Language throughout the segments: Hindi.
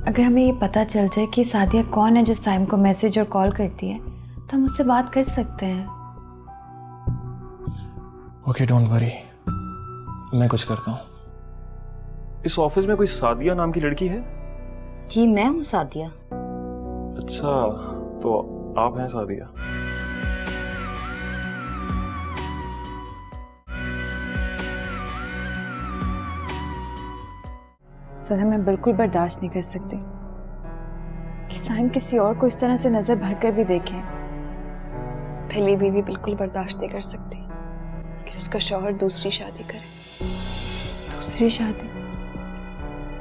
अगर हमें ये पता चल जाए कि सादिया कौन है जो साइम को मैसेज और कॉल करती है तो हम उससे बात कर सकते हैं। ओके डोंट वरी, मैं कुछ करता हूँ। इस ऑफिस में कोई सादिया नाम की लड़की है? जी मैं हूँ सादिया। अच्छा, तो आप हैं सादिया? सना, मैं बिल्कुल बर्दाश्त नहीं कर सकती कि साइम किसी और को इस तरह से नजर भरकर भी देखें। पहली बीवी बिल्कुल बर्दाश्त नहीं कर सकती कि उसका शौहर दूसरी शादी करे। दूसरी शादी?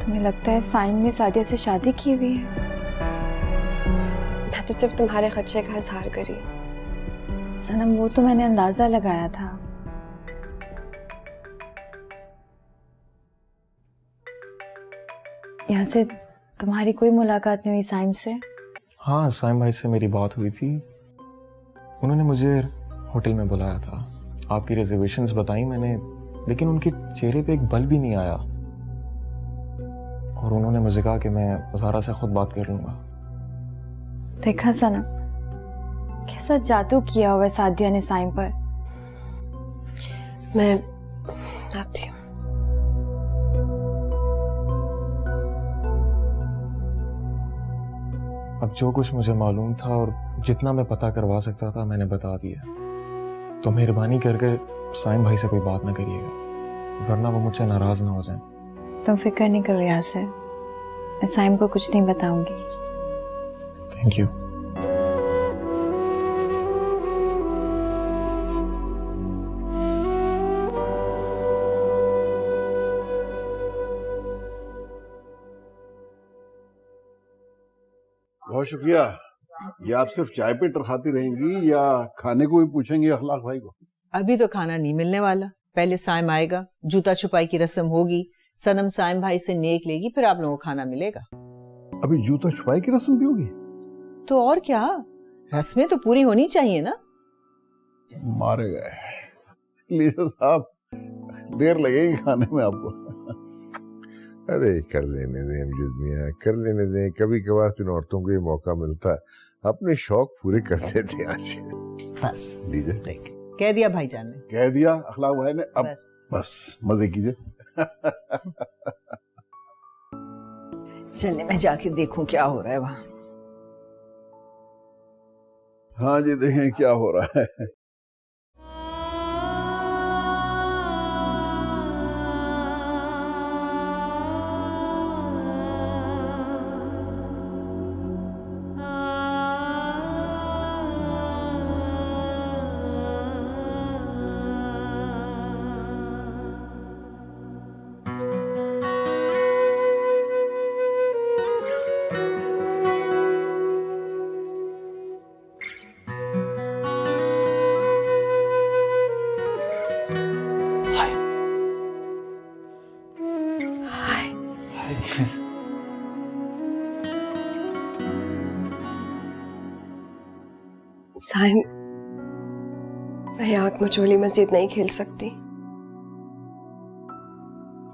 तुम्हें लगता है साइम ने सादिया से शादी की हुई है? मैं तो सिर्फ तुम्हारे खदशे का इजहार करी। सनम, वो तो मैंने अंदाजा लगाया था। यहाँ से तुम्हारी कोई मुलाकात नहीं हुई साइम से? हाँ, साइम भाई से मेरी बात हुई थी। उन्होंने मुझे होटल में बुलाया था, आपकी रिजर्वेशंस बताई मैंने, लेकिन उनके चेहरे पे एक बल भी नहीं आया और उन्होंने मुझे कहा कि मैं ज़ारा से खुद बात कर लूँगा। देखा सनम, कैसा जादू किया हुआ है सादिया ने साइम पर। मैं आती हूँ। अब जो कुछ मुझे मालूम था और जितना मैं पता करवा सकता था मैंने बता दिया, तो मेहरबानी करके साइम भाई से कोई बात ना करिएगा, वरना वो मुझसे नाराज ना हो जाए। तुम फिक्र नहीं करो यासिर, मैं साइम को कुछ नहीं बताऊंगी। Thank you. बहुत शुक्रिया। ये आप सिर्फ चाय पे टरखाती रहेंगी या खाने को भी पूछेंगी अखलाक भाई को? अभी तो खाना नहीं मिलने वाला, पहले साइम आएगा, जूता छुपाई की रस्म होगी, सनम साइम भाई से नेक लेगी, फिर आप लोगों को खाना मिलेगा। अभी जूता छुपाई की रस्म भी होगी? तो और क्या, रस्में तो पूरी होनी चाहिए ना। मारे गए लीडर साहब, देर लगेगी खाने में आपको। अरे कर लेने दें अमजद मियाँ, कर लेने दें। कभी कभार इन औरतों को ये मौका मिलता है, अपने शौक पूरे करते थे। आज बस लीजिए। कह दिया भाईजान ने। कह दिया अखलाक भाई ने, अब बस मजे कीजिए। चलिए मैं जाके देखूं क्या हो रहा है वहाँ। हाँ जी, देखें क्या हो रहा है। साइम, मैं आंख मचोली मजीद नहीं खेल सकती।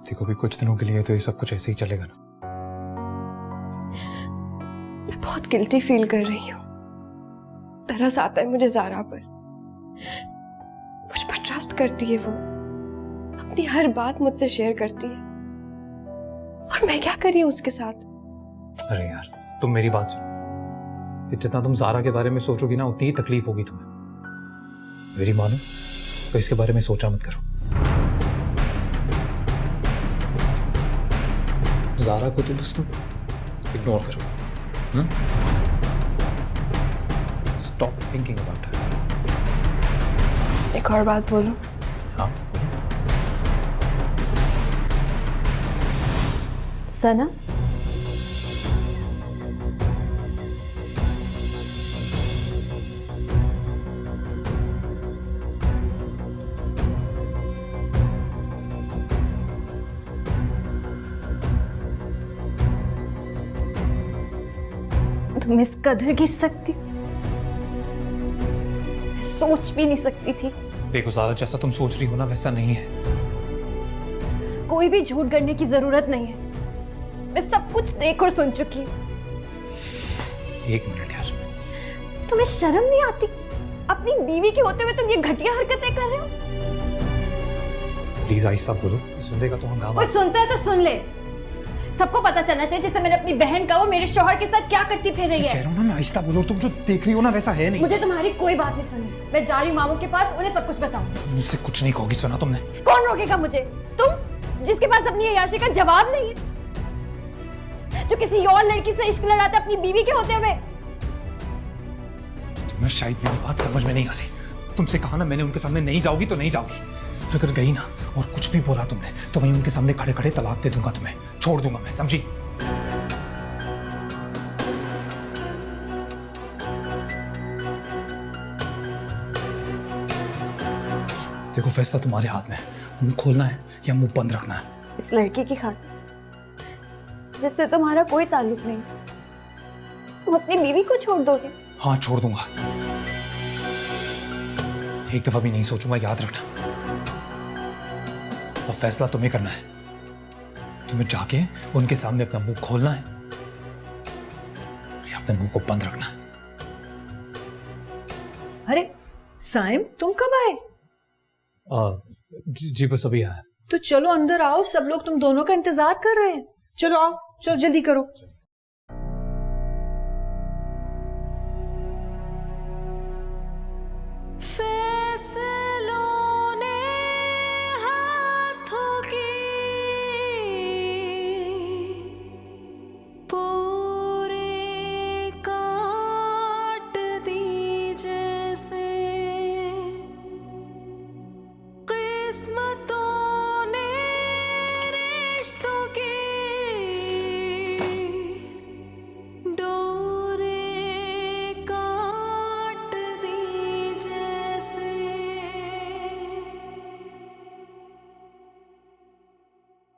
देखो भी कुछ दिनों के लिए तो ये सब कुछ ऐसे ही चलेगा ना। मैं बहुत गिल्टी फील कर रही हूँ। तरस आता है मुझे ज़ारा पर। मुझ पर ट्रस्ट करती है वो, अपनी हर बात मुझसे शेयर करती है, और मैं क्या कर रही हूँ उसके साथ? अरे यार, तुम मेरी बात सुनो। जितना तुम ज़ारा के बारे में सोचोगी ना, उतनी ही तकलीफ होगी तुम्हें। मेरी मानो तो इसके बारे में सोचा मत करो। ज़ारा को तो बस तुम इग्नोर करो। Stop thinking about her. एक और बात बोलूं? हाँ। सना, तुम इस कदर गिर सकती, सोच भी नहीं सकती थी। देखो ज़ारा, जैसा तुम सोच रही हो ना वैसा नहीं है। कोई भी झूठ करने की जरूरत नहीं है। मैं सब कुछ देख और सुन चुकी हूँ। एक मिनट यार, तुम्हें शर्म नहीं आती? अपनी बीवी के होते हुए तुम ये घटिया हरकतें कर रहे हो। प्लीज आहिस्ता बोलो, सुनेगा तो हंगामा। कोई सुनता है तो सुन ले। सबको पता चलना चाहिए जैसे मैंने अपनी बहन का वो मेरे शौहर के साथ क्या करती फिर रही कह है। रहा हूं ना मैं, आहिस्ता बोलो। तुम जो देख रही हो ना वैसा है नहीं। मुझे तुम्हारी कोई बात नहीं सुननी। मैं जा रही हूँ मामू के पास, उन्हें सब कुछ बताऊंगी। मुझसे कुछ नहीं कहोगी, सुना तुमने? कौन रोकेगा मुझे? तुम जिसके पास अपनी अय्याशी का जवाब नहीं है, जो किसी और लड़की से इश्क लड़ाता अपनी बीवी के होते हुए। तुम्हें शायद मेरी बात समझ में नहीं आ रही। तुमसे कहा ना मैंने, उनके सामने नहीं जाओगी तो नहीं जाओगी। अगर गई ना और कुछ भी बोला तुमने तो वहीं उनके सामने खड़े खड़े तलाक दे दूंगा तुम्हें, छोड़ दूंगा मैं, समझी? देखो फैसला तुम्हारे हाथ में है, मुंह खोलना है या मुंह बंद रखना है। इस लड़की की खातिर जिससे तुम्हारा कोई ताल्लुक नहीं, तुम अपनी बीवी को छोड़ दोगे? हाँ छोड़ दूंगा, एक दफा भी नहीं सोचूंगा, याद रखना। और फैसला तुम्हें करना है। तुम्हें जाके उनके सामने अपना मुंह खोलना है या अपने मुंह को बंद रखना है। अरे साइम, तुम कब आए? जी बस अभी आया। तो चलो अंदर आओ, सब लोग तुम दोनों का इंतजार कर रहे हैं। चलो आओ, चलो जल्दी करो।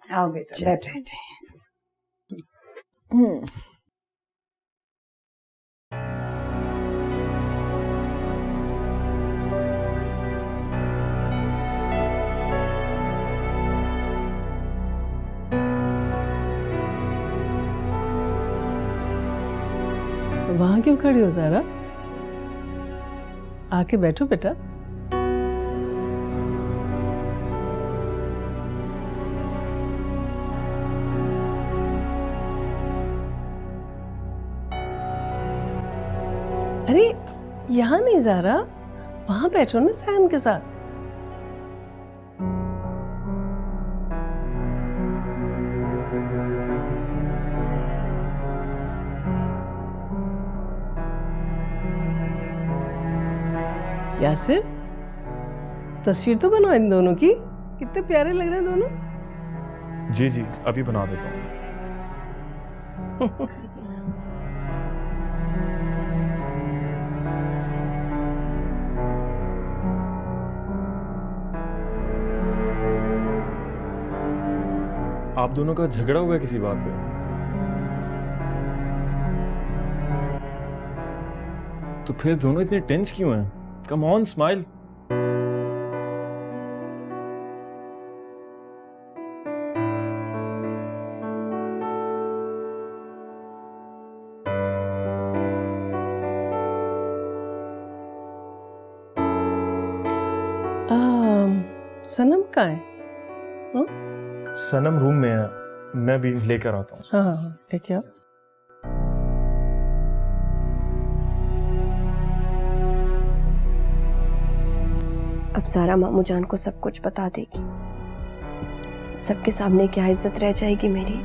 आओ बेटा, बैठो। वहां क्यों खड़ी हो ज़ारा? आके बैठो बेटा। अरे यहाँ नहीं ज़ारा, वहां बैठो ना सैम के साथ। यासिर, तस्वीर तो बनाओ इन दोनों की, कितने प्यारे लग रहे हैं दोनों। जी जी अभी बना देता हूँ। आप दोनों का झगड़ा हुआ है किसी बात पे? तो फिर दोनों इतने टेंस क्यों हैं? Come on smile. सनम कहाँ है? सनम रूम में है, मैं भी लेकर आता हूँ। हाँ हाँ ठीक है। अब सारा मामू जान को सब कुछ बता देगी। सबके सामने क्या इज्जत रह जाएगी मेरी।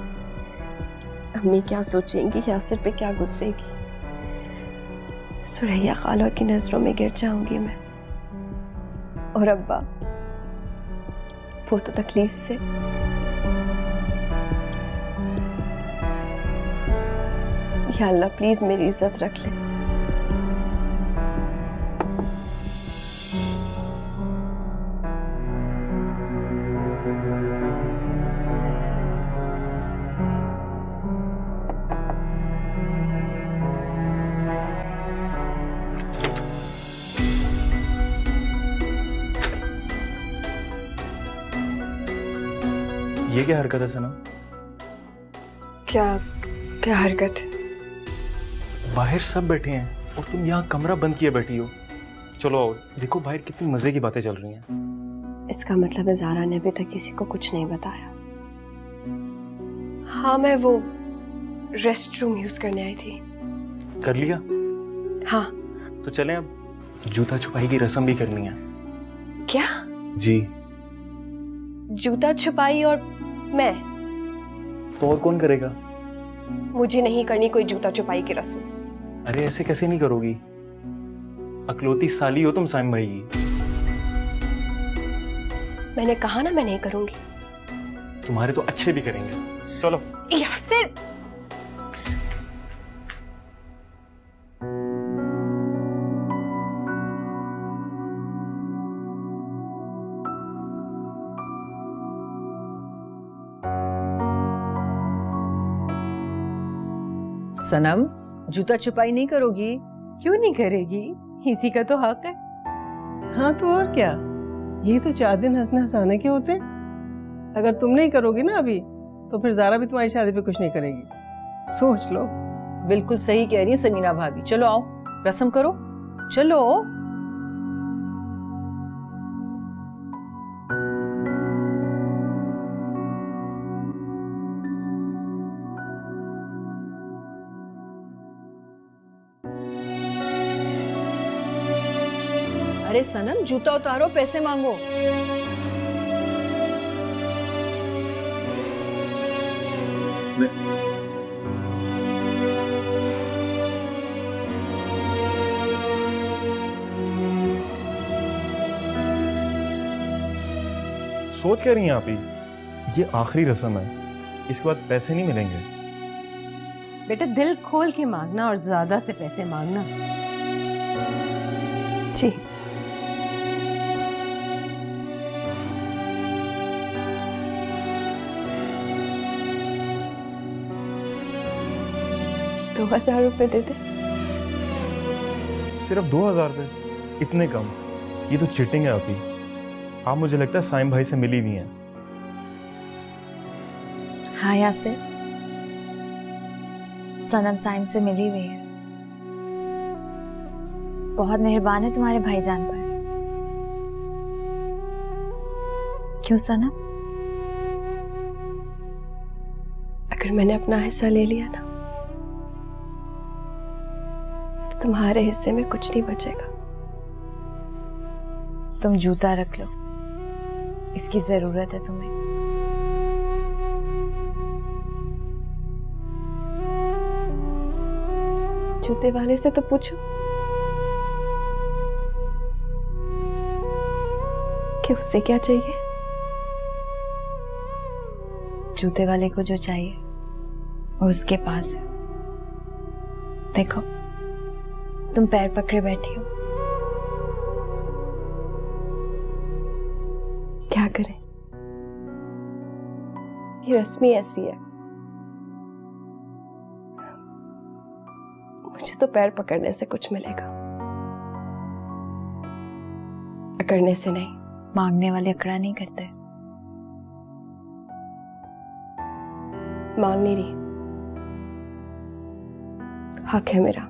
अम्मी क्या सोचेंगी, यासिर पे क्या गुजरेगी। सुरैया खाला की नजरों में गिर जाऊंगी मैं। और अब्बा, वो तो तकलीफ से। या अल्लाह प्लीज मेरी इज्जत रख ले। ये क्या हरकत है सनम? क्या क्या हरकत? बाहर सब बैठे हैं और तुम यहाँ कमरा बंद किए बैठी हो। चलो आओ, देखो बाहर कितनी मजे की बातें चल रही हैं। इसका मतलब है ज़ारा ने अभी तक किसी को कुछ नहीं बताया। हाँ, मैं वो रेस्ट रूम यूज करने आई थी। कर लिया? हाँ। तो चलें अब, जूता छुपाई की रस्म भी करनी है। क्या? जी। जूता छुपाई और मैं? तो और कौन करेगा? मुझे नहीं करनी कोई जूता छुपाई की रस्म। अरे ऐसे कैसे नहीं करोगी? अकलौती साली हो तुम साइम भाई की। मैंने कहा ना मैं नहीं करूंगी। तुम्हारे तो अच्छे भी करेंगे। चलो। यासिर, सनम, जूता छुपाई नहीं करोगी? क्यों नहीं करेगी? इसी का तो हक है। हाँ तो और क्या, ये तो 4 दिन हंसने हंसाने के होते हैं। अगर तुम नहीं करोगी ना अभी, तो फिर ज़ारा भी तुम्हारी शादी पे कुछ नहीं करेगी। सोच लो। बिल्कुल सही कह रही है समीना भाभी। चलो आओ, रस्म करो, चलो। अरे सनम, जूता उतारो, पैसे मांगो। सोच क्या रही हैं आप ही? ये आखिरी रस्म है, इसके बाद पैसे नहीं मिलेंगे। बेटा दिल खोल के मांगना और ज्यादा से पैसे मांगना। जी। ₹2,000 दे दे। सिर्फ 2,000 रुपए? इतने कम? ये तो चीटिंग है आपी। आप मुझे लगता है साइम भाई से मिली हुई हैं। हाँ यासिर, सनम साइम से मिली हुई है। बहुत मेहरबान है तुम्हारे भाईजान पर। क्यों सनम? अगर मैंने अपना हिस्सा ले लिया ना, तो तुम्हारे हिस्से में कुछ नहीं बचेगा। तुम जूता रख लो, इसकी जरूरत है तुम्हें। जूते वाले से तो पूछो कि उससे क्या चाहिए। जूते वाले को जो चाहिए वो उसके पास है। देखो, तुम पैर पकड़े बैठी हो। क्या करें, ये रस्मी ऐसी है। मुझे तो पैर पकड़ने से कुछ मिलेगा, अकड़ने से नहीं। मांगने वाले अकड़ा नहीं करते। मांग नहीं रही, हक है मेरा।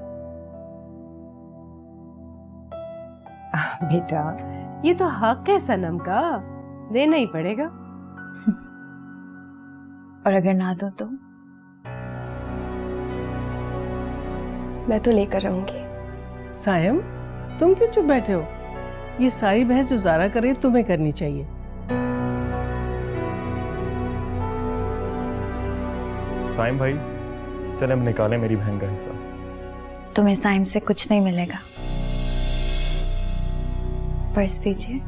बेटा ये तो हक है सनम का, देना ही पड़ेगा। और अगर ना दो तो? मैं तो लेकर रहूंगी। सायम, तुम क्यों चुप बैठे हो? ये सारी बहस जो ज़ारा करे तुम्हें करनी चाहिए। साइम भाई, चले अब निकालें मेरी बहन का हिस्सा। तुम्हें साइम से कुछ नहीं मिलेगा। पर्स दीजिए।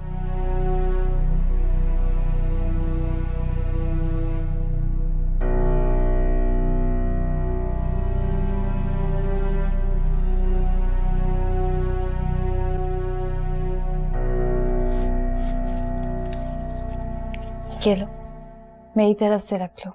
ये लो, मेरी तरफ से रख लो।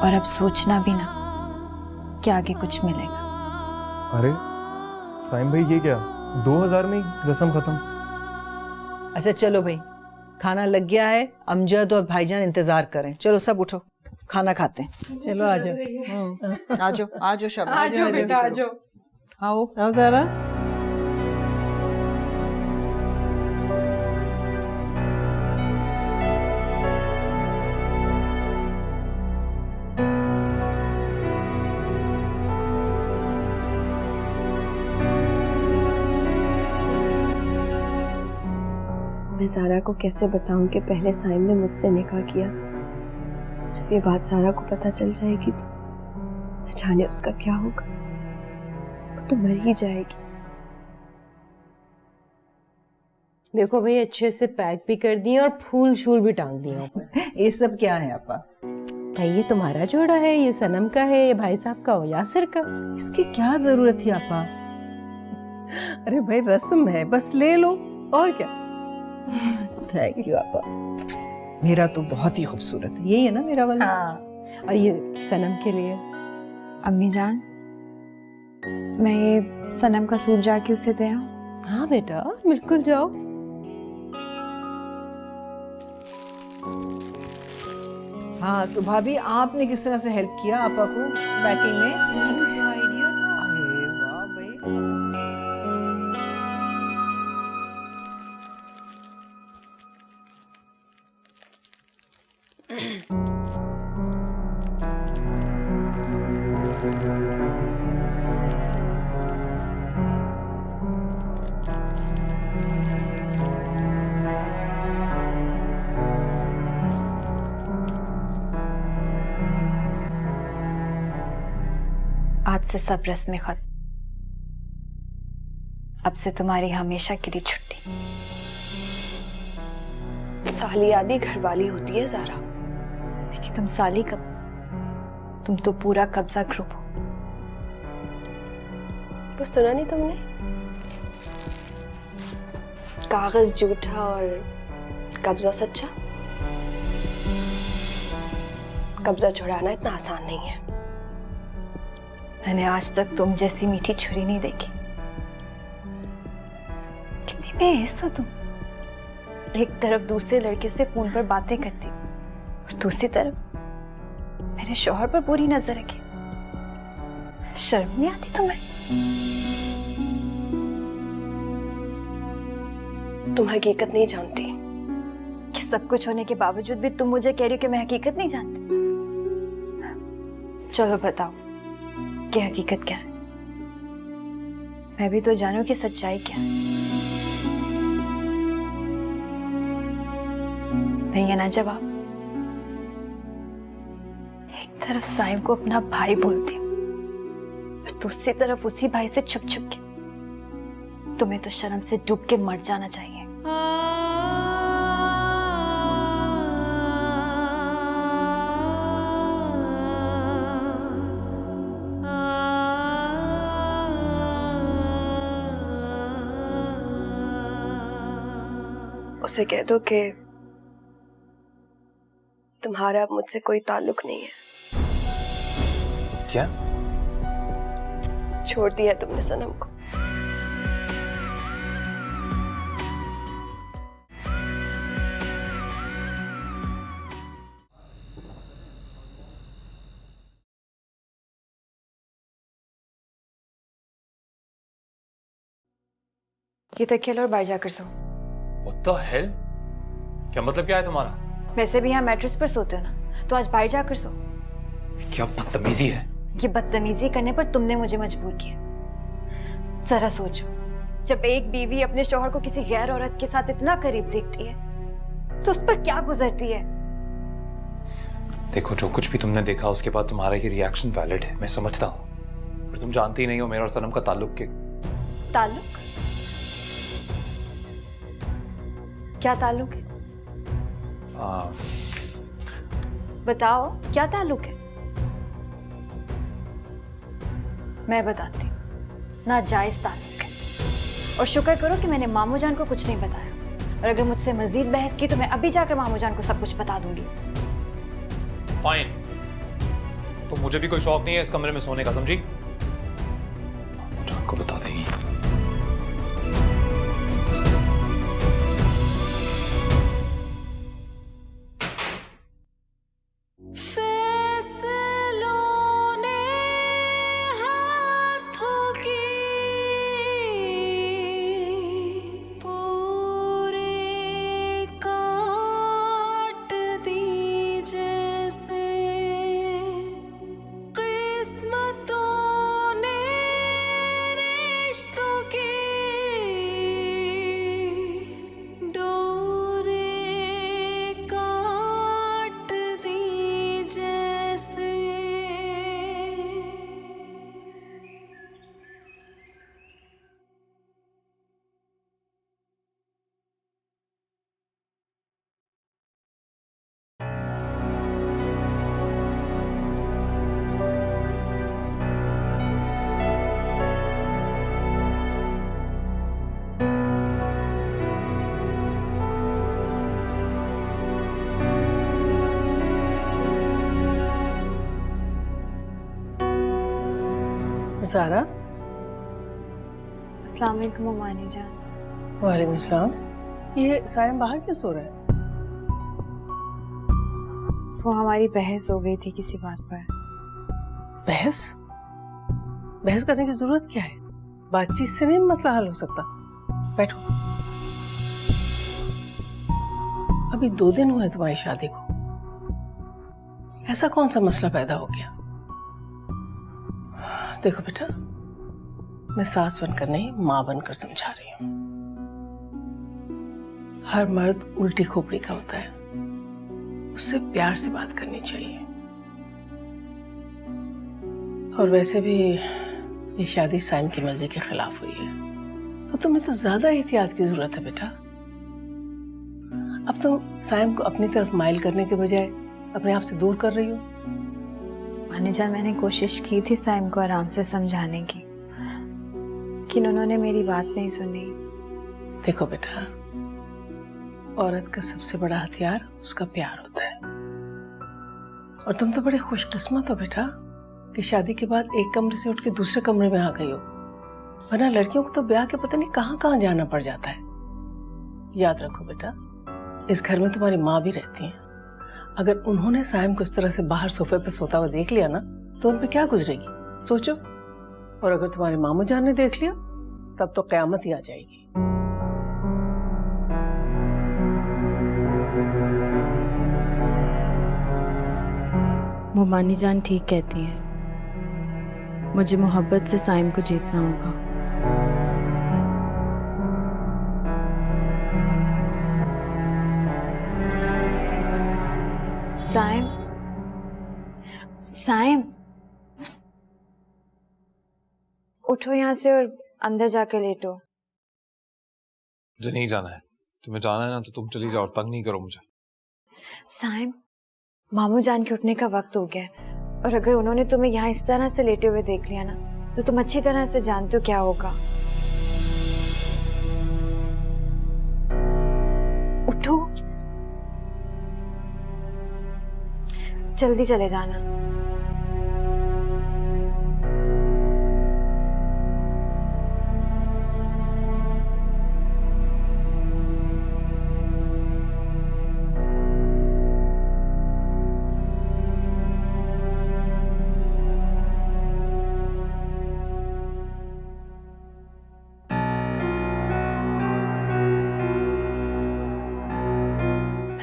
और अब सोचना भी ना कि आगे कुछ मिलेगा। अरे साइम भाई ये क्या, 2000 में ही रस्म खत्म? अच्छा चलो भाई, खाना लग गया है, अमजद और भाईजान इंतजार करें। चलो सब उठो, खाना खाते हैं। चलो आ जाओ। आ जाओ, आ जाओ शाबाश। आ जाओ बेटा, आ जाओ। आओ। आओ ज़ारा। मैं ज़ारा को कैसे बताऊं कि पहले साइम ने मुझसे निकाह किया था। जब ये बात ज़ारा को पता चल जाएगी तो न जाने उसका क्या होगा। वो तो मर ही जाएगी। देखो भाई, अच्छे से पैक भी कर दिए और फूल शूल भी टांग दिए ऊपर। ये सब क्या है आपा? भाई ये तुम्हारा जोड़ा है, ये सनम का है, ये भाई साहब का, यासिर का। इसकी क्या जरूरत थी आपा? अरे भाई रस्म है, बस ले लो और क्या। थैंक यू आपा, मेरा तो बहुत ही खूबसूरत है। यही है ना मेरा वाला? हाँ, और ये सनम के लिए। अम्मी जान, मैं ये सनम का सूट जाके उसे दे आऊं? हाँ बेटा, बिल्कुल जाओ। हाँ तो भाभी, आपने किस तरह से हेल्प किया आपा को पैकिंग में? आइडिया था। अरे वाह भाई। आज से सब रस्में खत्म। अब से तुम्हारी हमेशा के लिए छुट्टी। साली आदि घरवाली होती है ज़ारा। देखिए तुम साली कब, तुम तो पूरा कब्जा ग्रुप हो। वो सुना नहीं तुमने? कागज झूठा और कब्जा सच्चा। कब्जा छुड़ाना इतना आसान नहीं है। मैंने आज तक तुम जैसी मीठी छुरी नहीं देखी। कितनी बेहिस हो तुम। एक तरफ दूसरे लड़के से फोन पर बातें करती और दूसरी तरफ मेरे शौहर पर बुरी नजर रखी। शर्म नहीं आती तुम्हें? तुम हकीकत नहीं जानती। कि सब कुछ होने के बावजूद भी तुम मुझे कह रही हो कि मैं हकीकत नहीं जानती। चलो बताओ कि हकीकत क्या है। मैं भी तो जानूं कि सच्चाई क्या है। नहीं है ना जवाब? एक तरफ साइम को अपना भाई बोलती हूँ और दूसरी तरफ उसी भाई से छुप छुप के। तुम्हें तो शर्म से डूब के मर जाना चाहिए। उसे कह दो कि तुम्हारा अब मुझसे कोई ताल्लुक नहीं है। क्या? छोड़ दिया तुमने सनम को। ये तकिया लो और बाहर जाकर सो। What the hell? क्या मतलब क्या है तुम्हारा? वैसे भी यहाँ मैट्रेस पर सोते हो ना, तो आज बाहर जाकर सो। क्या बदतमीजी है? ये बदतमीजी करने पर तुमने मुझे मजबूर किया। जरा सोचो, जब एक बीवी अपने शौहर को किसी गैर औरत के साथ इतना करीब देखती है तो उस पर क्या गुजरती है। देखो, जो कुछ भी तुमने देखा उसके बाद तुम्हारा ये रिएक्शन वैलिड है, मैं समझता हूँ। पर तुम जानती नहीं हो मेरा और सनम का ताल्लुक ताल्लुक? क्या ताल्लुक है? बताओ क्या ताल्लुक है? मैं बताती हूँ, नाजायज ताल्लुक है। और शुक्र करो कि मैंने मामू जान को कुछ नहीं बताया। और अगर मुझसे मजीद बहस की तो मैं अभी जाकर मामू जान को सब कुछ बता दूंगी। फाइन, तो मुझे भी कोई शौक नहीं है इस कमरे में सोने का, समझी? जान को बता देगी। ज़ारा। अस्सलाम वालेकुम मानी जान। वालेकुम सलाम। ये साइम बाहर क्यों सो रहा है? वो हमारी बहस हो गई थी किसी बात पर। बहस? बहस करने की जरूरत क्या है? बातचीत से नहीं मसला हल हो सकता। बैठो। अभी 2 दिन हुए तुम्हारी शादी को, ऐसा कौन सा मसला पैदा हो गया? देखो बेटा, मैं सास बनकर नहीं माँ बनकर समझा रही हूँ। हर मर्द उल्टी खोपड़ी का होता है, उससे प्यार से बात करनी चाहिए। और वैसे भी ये शादी साइम की मर्जी के खिलाफ हुई है, तो तुम्हें तो ज्यादा एहतियात की जरूरत है बेटा। अब तुम साइम को अपनी तरफ माइल करने के बजाय अपने आप से दूर कर रही हो। मानी जान, मैंने कोशिश की थी साइम को आराम से समझाने की, लेकिन उन्होंने मेरी बात नहीं सुनी। देखो बेटा, औरत का सबसे बड़ा हथियार उसका प्यार होता है, और तुम तो बड़े खुशकिस्मत हो बेटा कि शादी के बाद एक कमरे से उठ के दूसरे कमरे में आ गई हो, वरना लड़कियों को तो ब्याह के पता नहीं कहाँ कहाँ जाना पड़ जाता है। याद रखो बेटा, इस घर में तुम्हारी माँ भी रहती है। अगर उन्होंने साइम को इस तरह से बाहर सोफे पे सोता हुआ देख लिया ना, तो उन पे क्या गुजरेगी सोचो। और अगर तुम्हारे मामू जान ने देख लिया, तब तो कयामत ही आ जाएगी। वो मानी जान ठीक कहती है, मुझे मोहब्बत से साइम को जीतना होगा। साइम, साइम, उठो यहाँ से और अंदर जाकर लेटो। मुझे नहीं जाना है। तुम्हें जाना है ना तो तुम चली जाओ, तंग नहीं करो मुझे। साइम, मामू जान के उठने का वक्त हो गया है, और अगर उन्होंने तुम्हें यहाँ इस तरह से लेटे हुए देख लिया ना, तो तुम अच्छी तरह से जानते हो क्या होगा। उठो, जल्दी चले जाना।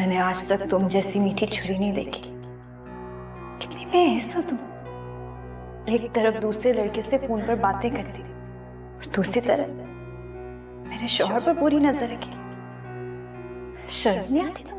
मैंने आज तक तुम जैसी मीठी छुरी नहीं देखी। कितनी बेहिस हो तुम। एक तरफ दूसरे लड़के से फोन पर बातें करती, और दूसरी तरफ मेरे शौहर पर बुरी नजर रखी। शर्म नहीं आती तुम्हें?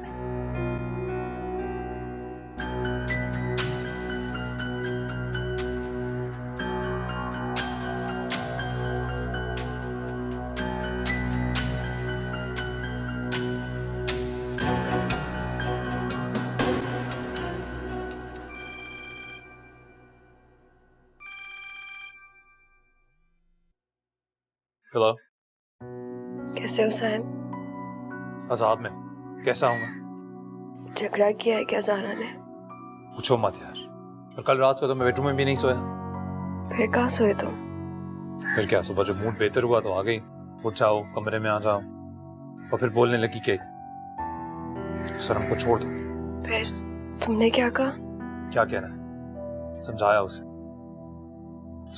हेलो, कैसे हो साइम? आजाद में कैसा हूँ मैं? झगड़ा किया है क्या ज़ारा ने? पूछो मत यार, और कल रात को तो मैं बेडरूम में भी नहीं सोया। फिर कहाँ सोए तुम? फिर क्या, सुबह जब मूड बेहतर हुआ तो आ गई, उठ जाओ कमरे में आ जाओ, और फिर बोलने लगी कि सनम को छोड़ दो। फिर तुमने क्या कहा? क्या कहना है, समझाया उसे,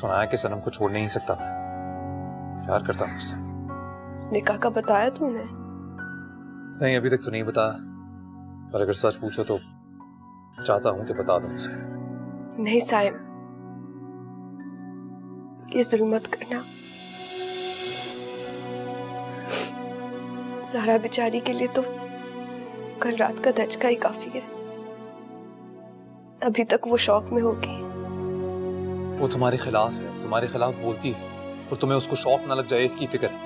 सुनाया कि सनम को छोड़ नहीं सकता, मैं प्यार करता हूँ उससे। निकाह का बताया तुमने? नहीं, अभी तक तो नहीं बताया, पर अगर सच पूछो तो चाहता हूँ कि बता दूं उसे। नहीं साइम, ये जुल्म मत करना। ज़हरा बेचारी के लिए तो कल रात का धचका ही काफी है। अभी तक वो शौक में होगी। वो तुम्हारे खिलाफ है, तुम्हारे खिलाफ बोलती है, और तुम्हें उसको शौक ना लग जाए इसकी फिक्र है।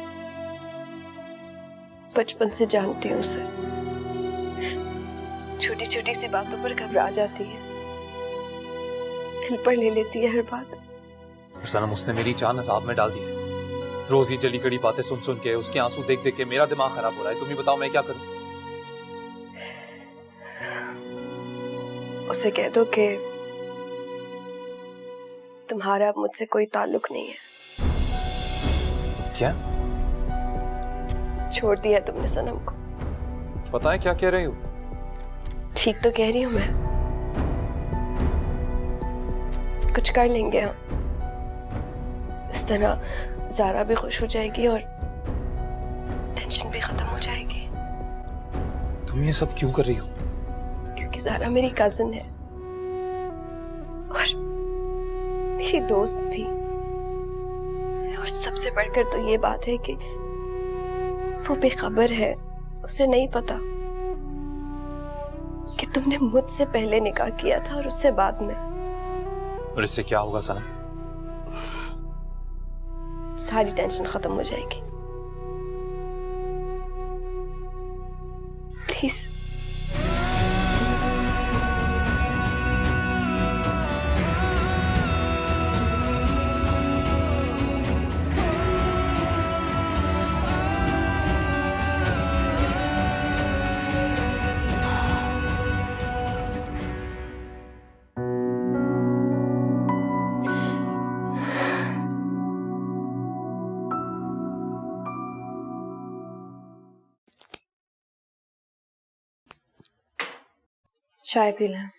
बचपन से जानती हूँ उसे, छोटी छोटी सी बातों पर घबरा जाती है, दिल पर ले लेती है हर बात। सनम, उसने मेरी जान अजाब में डाल दी है। रोज ही जली कड़ी बातें सुन सुन के, उसके आंसू देख देख के मेरा दिमाग खराब हो रहा है। तुम ही बताओ मैं क्या करूं? उसे कह दो कि तुम्हारा अब मुझसे कोई ताल्लुक नहीं है। क्या? छोड़ दिया तुमने सनम को। पता है क्या कह रही हो? ठीक तो कह रही हूं मैं। कुछ कर लेंगे हम, इस तरह ज़ारा भी खुश हो जाएगी और टेंशन भी खत्म हो जाएगी। तुम ये सब क्यों कर रही हो? क्योंकि ज़ारा मेरी कजिन है और मेरी दोस्त भी, और सबसे बढ़कर तो ये बात है कि वो बेखबर है, उसे नहीं पता कि तुमने मुझसे पहले निकाह किया था और उससे बाद में। और इससे क्या होगा सनम? सारी टेंशन खत्म हो जाएगी। प्लीज। चाय पी लें।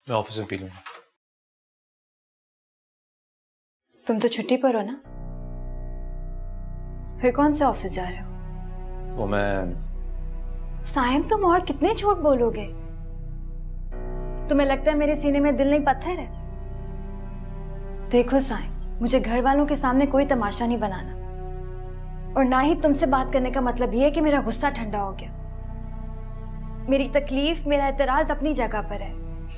मैं ऑफिस में पी लूंगा। तुम तो छुट्टी पर हो ना, फिर कौन से ऑफिस जा रहे हो? वो मैं साइम, तुम और कितने झूठ बोलोगे? तुम्हें लगता है मेरे सीने में दिल नहीं पत्थर है? देखो साइम, मुझे घर वालों के सामने कोई तमाशा नहीं बनाना, और ना ही तुमसे बात करने का मतलब ये है कि मेरा गुस्सा ठंडा हो गया। मेरी तकलीफ, मेरा एतराज अपनी जगह पर है।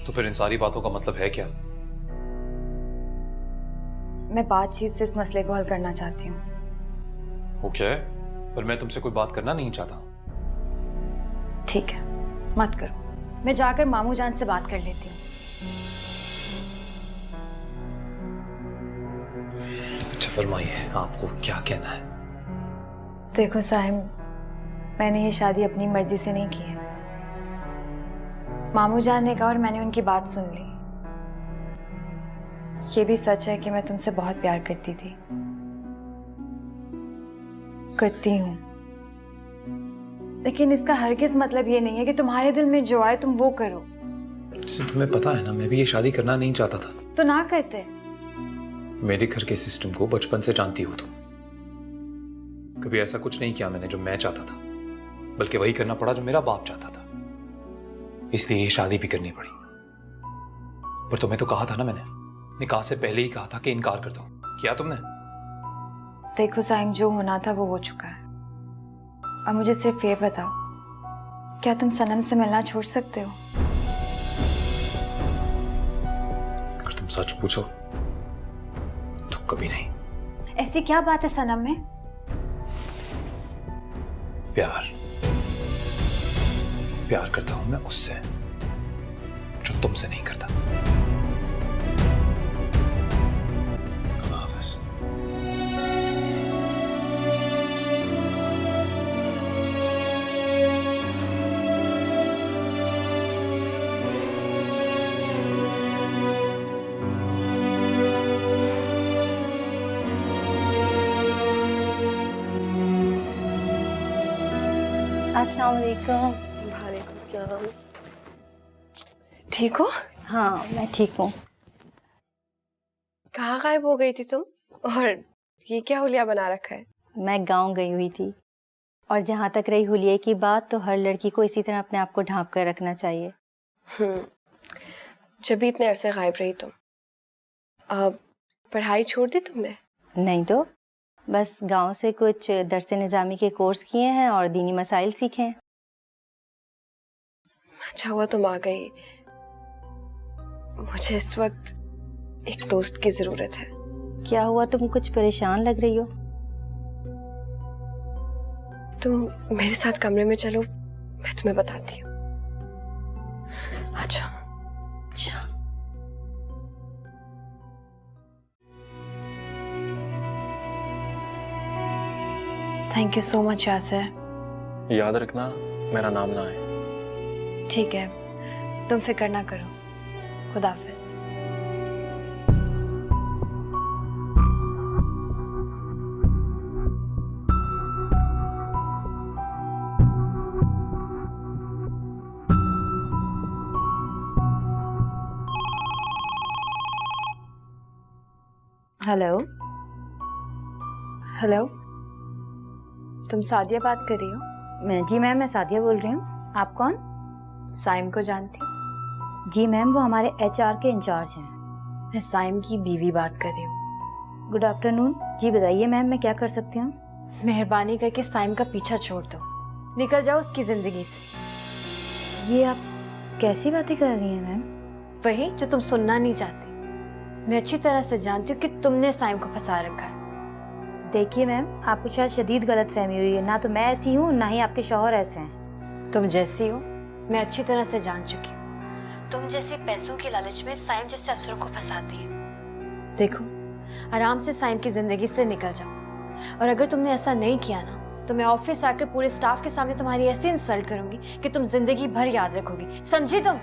तो फिर इन सारी बातों का मतलब है क्या? मैं बातचीत से इस मसले को हल करना चाहती हूँ। ओके, पर मैं तुमसे कोई बात करना नहीं चाहता। ठीक है, मत करो, मैं जाकर मामू जान से बात कर लेती हूँ। अच्छा फरमाइए, आपको क्या कहना है? देखो साहिब, मैंने ये शादी अपनी मर्जी से नहीं की है। मामू जान ने कहा और मैंने उनकी बात सुन ली। ये भी सच है कि मैं तुमसे बहुत प्यार करती थी, करती हूँ, लेकिन इसका हरगिज मतलब ये नहीं है कि तुम्हारे दिल में जो आए तुम वो करो। जैसे तुम्हें पता है ना, मैं भी ये शादी करना नहीं चाहता था। तो ना कहते। मेरे घर के सिस्टम को बचपन से जानती हो तुम। कभी ऐसा कुछ नहीं किया मैंने जो मैं चाहता था, बल्कि वही करना पड़ा जो मेरा बाप चाहता था, इसलिए ये शादी भी करनी पड़ी। पर तुम्हें तो कहा था ना मैंने, निकाह से पहले ही कहा था कि इनकार कर दो। किया तुमने? देखो साइम, जो होना था वो हो चुका है। अब मुझे सिर्फ ये बताओ, क्या तुम सनम से मिलना छोड़ सकते हो? अगर तुम सच पूछो तो कभी नहीं। ऐसी क्या बात है सनम में? प्यार करता हूं मैं उससे जो तुमसे नहीं करता। खुदा हाफिज़। अस्सलाम वालेकुम। वालेकुम सलाम। ठीक हो? हाँ मैं ठीक हूँ। कहाँ गायब हो गई थी तुम? और ये क्या हुलिया बना रखा है? मैं गांव गई हुई थी, और जहाँ तक रही हुलिये की बात, तो हर लड़की को इसी तरह अपने आप को ढांप कर रखना चाहिए। जब भी इतने अरसे गायब रही तुम, अब पढ़ाई छोड़ दी तुमने? नहीं तो बस गांव से कुछ दरसे निज़ामी के कोर्स किए हैं और दीनी मसाइल सीखे हैं। अच्छा हुआ तुम आ गई। मुझे इस वक्त एक दोस्त की जरूरत है। क्या हुआ, तुम कुछ परेशान लग रही हो? तुम मेरे साथ कमरे में चलो, मैं तुम्हें बताती हूँ। अच्छा। Thank you so much Yasir. याद रखना मेरा नाम ना आए। ठीक है, तुम फिक्र ना करो। खुदाफिज। हेलो। हेलो, तुम सादिया बात कर रही हो? जी मैम, मैं सादिया बोल रही हूँ। आप कौन? साइम को जानती? जी मैम, वो हमारे HR के इंचार्ज हैं। मैं साइम की बीवी बात कर रही हूँ। Good afternoon. जी बताइए मैम, मैं क्या कर सकती हूँ? मेहरबानी करके साइम का पीछा छोड़ दो, निकल जाओ उसकी जिंदगी से। ये आप कैसी बातें कर रही हैं मैम? वही जो तुम सुनना नहीं चाहती। मैं अच्छी तरह से जानती हूँ कि तुमने साइम को फंसा रखा है। देखिए मैम, आपको शायद शदीद गलतफहमी हुई है। ना तो मैं ऐसी हूँ, ना ही आपके शौहर ऐसे हैं। तुम जैसी हो मैं अच्छी तरह से जान चुकी हूँ। तुम जैसे पैसों के लालच में साइम जैसे अफसरों को फंसाती है। देखो, आराम से साइम की जिंदगी से निकल जाओ, और अगर तुमने ऐसा नहीं किया ना, तो मैं ऑफिस आकर पूरे स्टाफ के सामने तुम्हारी ऐसी इंसल्ट करूंगी कि तुम जिंदगी भर याद रखोगी। समझी तुम?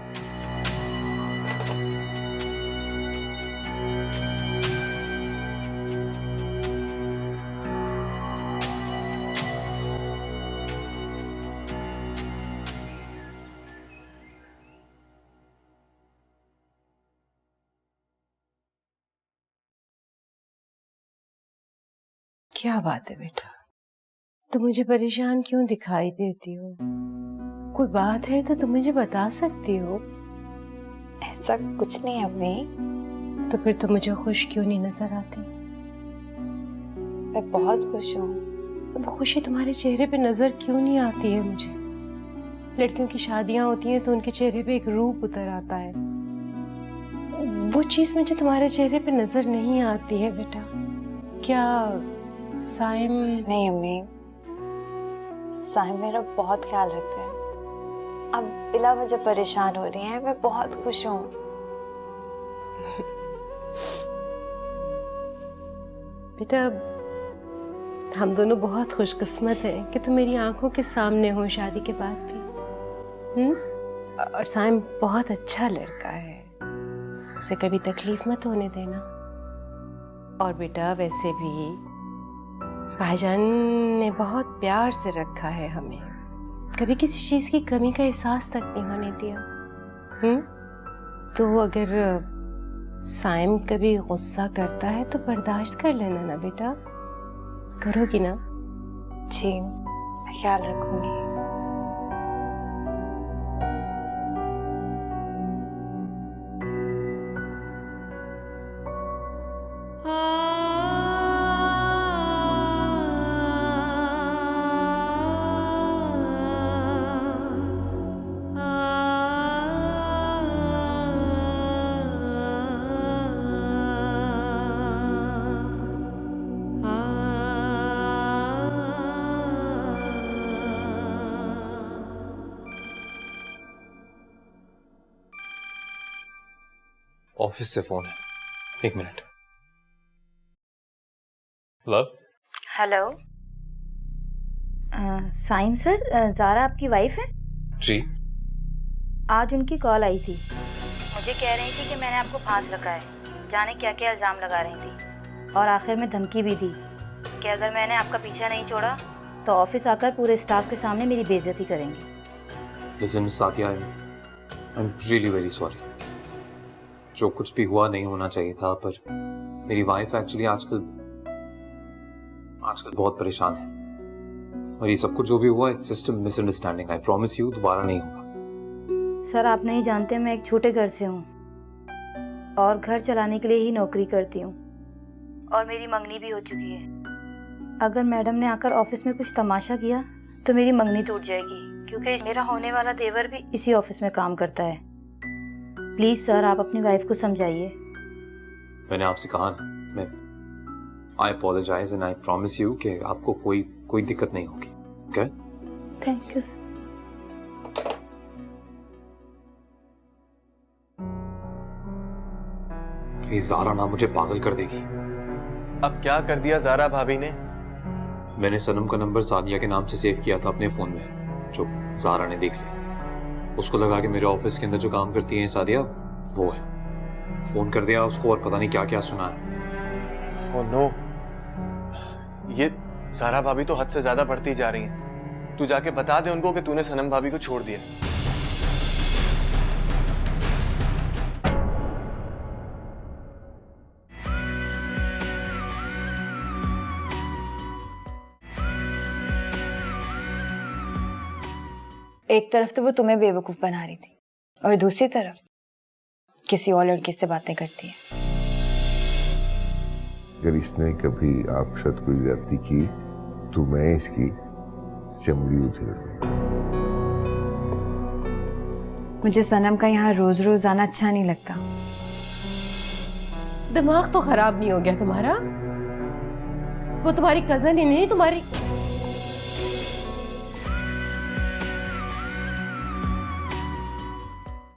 क्या बात है बेटा, तुम मुझे परेशान क्यों दिखाई देती हो? कोई बात है तो तुम मुझे बता सकती हो। ऐसा कुछ नहीं अम्मी। तो फिर तुम मुझे खुश क्यों नहीं नजर आती? मैं बहुत खुश हूँ। तुम खुशी तुम्हारे चेहरे पे नजर क्यों नहीं आती है मुझे? लड़कियों की शादियां होती हैं तो उनके चेहरे पे एक रूप उतर आता है, वो चीज मुझे तुम्हारे चेहरे पे नजर नहीं आती है बेटा। क्या साइम? नहीं अम्मी, साइम मेरा बहुत ख्याल रखते हैं। अब बिला वजह परेशान हो रही हैं, मैं बहुत खुश हूँ। बेटा, हम दोनों बहुत खुशकिस्मत हैं कि तुम मेरी आंखों के सामने हो शादी के बाद भी। और साइम बहुत अच्छा लड़का है, उसे कभी तकलीफ मत होने देना। और बेटा, वैसे भी भाईजान ने बहुत प्यार से रखा है हमें, कभी किसी चीज की कमी का एहसास तक नहीं होने दिया। तो अगर साइम कभी गुस्सा करता है तो बर्दाश्त कर लेना ना बेटा। करोगी ना? जी, मैं ख्याल रखूंगी। ऑफिस से फोन है, एक minute. Hello. Hello, Saim sir, Zara आपकी वाइफ है? जी। आज उनकी कॉल आई थी, मुझे कह रही थी कि मैंने आपको फांस रखा है। जाने क्या क्या इल्ज़ाम लगा रही थी, और आखिर में धमकी भी दी कि अगर मैंने आपका पीछा नहीं छोड़ा तो ऑफिस आकर पूरे स्टाफ के सामने मेरी बेइज्जती करेंगी। Listen, Miss Sadia, I'm really very sorry. जो कुछ भी हुआ नहीं होना चाहिए था, पर मेरी वाइफ एक्चुअली आजकल बहुत परेशान है और ये सब कुछ जो भी हुआ it's just a misunderstanding. I promise you दोबारा नहीं होगा। सर आप नहीं जानते मैं एक छोटे घर से हूँ और घर चलाने के लिए ही नौकरी करती हूँ और मेरी मंगनी भी हो चुकी है। अगर मैडम ने आकर ऑफिस में कुछ तमाशा किया तो मेरी मंगनी टूट जाएगी, क्योंकि मेरा होने वाला देवर भी इसी ऑफिस में काम करता है। प्लीज सर आप अपनी वाइफ को समझाइए। मैंने आपसे कहा ना, मैं I apologise and I promise you कि आपको कोई दिक्कत नहीं होगी। ओके? Thank you sir. ये ज़ारा ना मुझे पागल कर देगी। अब क्या कर दिया ज़ारा भाभी ने? मैंने सनम का नंबर सादिया के नाम से सेव किया था अपने फोन में, जो ज़ारा ने देख लिया। उसको लगा कि मेरे ऑफिस के अंदर जो काम करती है सादिया वो है। फोन कर दिया उसको और पता नहीं क्या क्या सुना है। ओह नो, ये ज़ारा भाभी तो हद से ज्यादा बढ़ती जा रही हैं। तू जाके बता दे उनको कि तूने सनम भाभी को छोड़ दिया। एक तरफ तो वो तुम्हें बेवकूफ बना रही थी और दूसरी तरफ किसी और लड़के से बातें करती है। अगर इसने कभी आपके साथ कोई ज्यादती की तो मैं इसकी चमड़ी उधेड़ दूंगा। मुझे सनम का यहाँ रोज रोज आना अच्छा नहीं लगता। दिमाग तो खराब नहीं हो गया तुम्हारा? वो तुम्हारी कजन ही नहीं, तुम्हारी